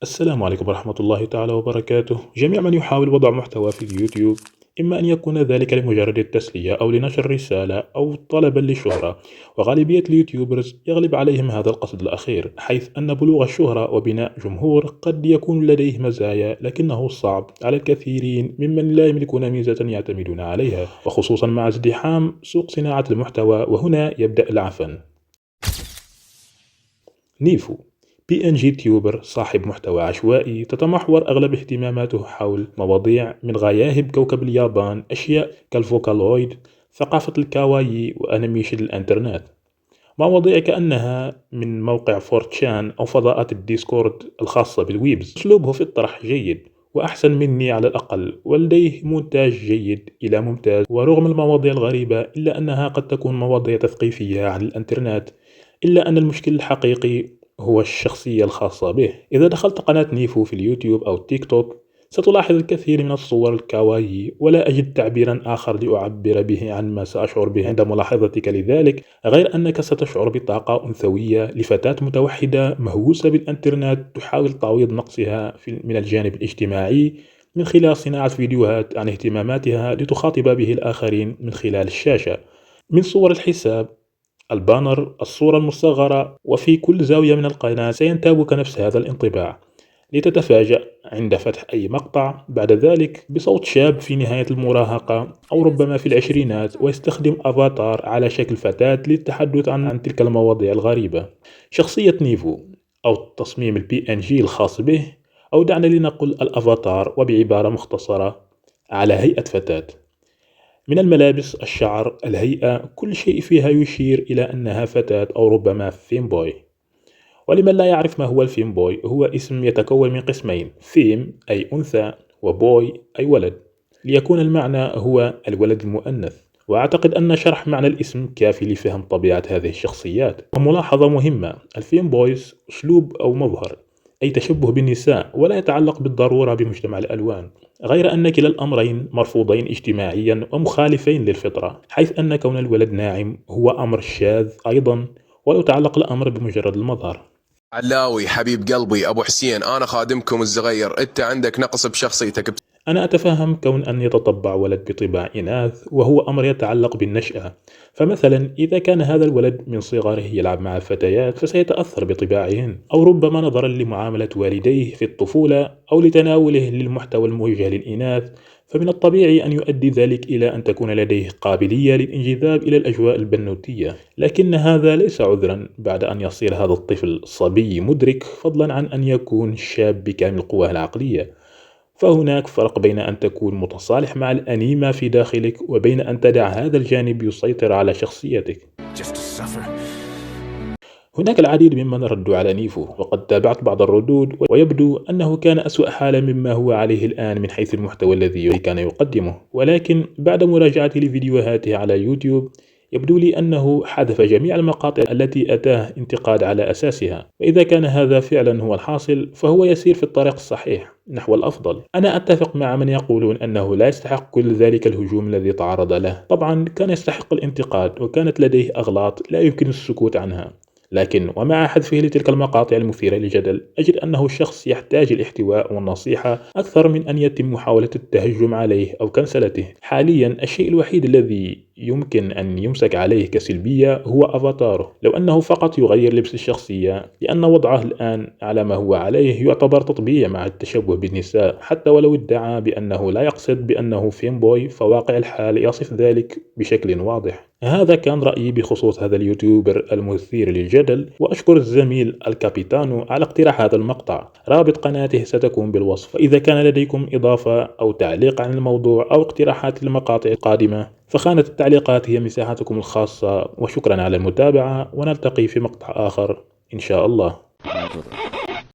السلام عليكم ورحمة الله تعالى وبركاته. جميع من يحاول وضع محتوى في اليوتيوب، إما أن يكون ذلك لمجرد التسلية أو لنشر رسالة أو طلبا للشهرة، وغالبية اليوتيوبرز يغلب عليهم هذا القصد الأخير، حيث أن بلوغ الشهرة وبناء جمهور قد يكون لديه مزايا، لكنه صعب على الكثيرين ممن لا يملكون ميزة يعتمدون عليها، وخصوصا مع ازدحام سوق صناعة المحتوى. وهنا يبدأ العفن. نيفو بي ان جي تيوبر، صاحب محتوى عشوائي تتمحور أغلب اهتماماته حول مواضيع من غياهب كوكب اليابان، أشياء كالفوكالويد، ثقافة الكاوايي، وأنيميشن الإنترنت. مواضيع كأنها من موقع فورتشان أو فضاءات الديسكورد الخاصة بالويبز. أسلوبه في الطرح جيد وأحسن مني على الأقل، ولديه مونتاج جيد إلى ممتاز. ورغم المواضيع الغريبة إلا أنها قد تكون مواضيع تثقيفية عن الإنترنت، إلا أن المشكل الحقيقي هو الشخصية الخاصة به. إذا دخلت قناة نيفو في اليوتيوب أو التيك توك، ستلاحظ الكثير من الصور الكاوايي، ولا أجد تعبيرا آخر لأعبر به عن ما سأشعر به عند ملاحظتك لذلك، غير أنك ستشعر بطاقة أنثوية لفتاة متوحدة مهووسة بالإنترنت تحاول تعويض نقصها من الجانب الاجتماعي من خلال صناعة فيديوهات عن اهتماماتها لتخاطب به الآخرين من خلال الشاشة. من صور الحساب، البانر، الصورة المصغرة، وفي كل زاوية من القناة سينتابك نفس هذا الانطباع، لتتفاجأ عند فتح أي مقطع بعد ذلك بصوت شاب في نهاية المراهقة أو ربما في العشرينات، ويستخدم أفاتار على شكل فتاة للتحدث عن تلك المواضيع الغريبة. شخصية نيفو، أو التصميم البي ان جي الخاص به، أو دعنا لنقل الأفاتار، وبعبارة مختصرة على هيئة فتاة. من الملابس، الشعر، الهيئة، كل شيء فيها يشير إلى أنها فتاة أو ربما فيمبوي. ولمن لا يعرف ما هو الفيمبوي، هو اسم يتكون من قسمين: فيم أي أنثى، وبوي أي ولد، ليكون المعنى هو الولد المؤنث. وأعتقد أن شرح معنى الاسم كافي لفهم طبيعة هذه الشخصيات. وملاحظة مهمة: الفيمبويز أسلوب أو مظهر، أي تشبه بالنساء، ولا يتعلق بالضرورة بمجتمع الألوان، غير أن كلا الأمرين مرفوضين اجتماعيا ومخالفين للفطرة، حيث أن كون الولد ناعم هو أمر شاذ أيضا، ولو تعلق الأمر بمجرد المظهر. علاوي حبيب قلبي أبو حسين، أنا خادمكم الصغير، أنت عندك نقص بشخصيتك. أنا أتفهم كون أن يتطبع ولد بطباع إناث، وهو أمر يتعلق بالنشأة. فمثلا إذا كان هذا الولد من صغره يلعب مع الفتيات، فسيتأثر بطباعهن، أو ربما نظرا لمعاملة والديه في الطفولة أو لتناوله للمحتوى الموجه للإناث، فمن الطبيعي أن يؤدي ذلك إلى أن تكون لديه قابلية للانجذاب إلى الأجواء البنوتية. لكن هذا ليس عذرا بعد أن يصير هذا الطفل صبي مدرك، فضلا عن أن يكون شاب بكامل قواه العقلية. فهناك فرق بين أن تكون متصالح مع الأنيمة في داخلك، وبين أن تدع هذا الجانب يسيطر على شخصيتك. هناك العديد ممن ردوا على نيفو، وقد تابعت بعض الردود، ويبدو أنه كان أسوأ حالة مما هو عليه الآن من حيث المحتوى الذي كان يقدمه. ولكن بعد مراجعتي لفيديوهاته على يوتيوب، يبدو لي أنه حذف جميع المقاطع التي أتاه انتقاد على أساسها. وإذا كان هذا فعلا هو الحاصل، فهو يسير في الطريق الصحيح نحو الأفضل. أنا أتفق مع من يقولون أنه لا يستحق كل ذلك الهجوم الذي تعرض له. طبعا كان يستحق الانتقاد، وكانت لديه أغلاط لا يمكن السكوت عنها. لكن ومع حذفه لتلك المقاطع المثيرة للجدل، أجد أنه شخص يحتاج الاحتواء والنصيحة أكثر من أن يتم محاولة التهجم عليه أو كنسلته. حاليا الشيء الوحيد الذي يمكن أن يمسك عليه كسلبية هو أفاتاره، لو أنه فقط يغير لبس الشخصية، لأن وضعه الآن على ما هو عليه يعتبر تطبيع مع التشبه بالنساء. حتى ولو ادعى بأنه لا يقصد بأنه فيمبوي، فواقع الحال يصف ذلك بشكل واضح. هذا كان رأيي بخصوص هذا اليوتيوبر المثير للجدل، وأشكر الزميل الكابيتانو على اقتراح هذا المقطع. رابط قناته ستكون بالوصف، فإذا كان لديكم إضافة أو تعليق عن الموضوع أو اقتراحات للمقاطع القادمة، فخانة التعليقات هي مساحتكم الخاصة. وشكرا على المتابعة، ونلتقي في مقطع آخر إن شاء الله.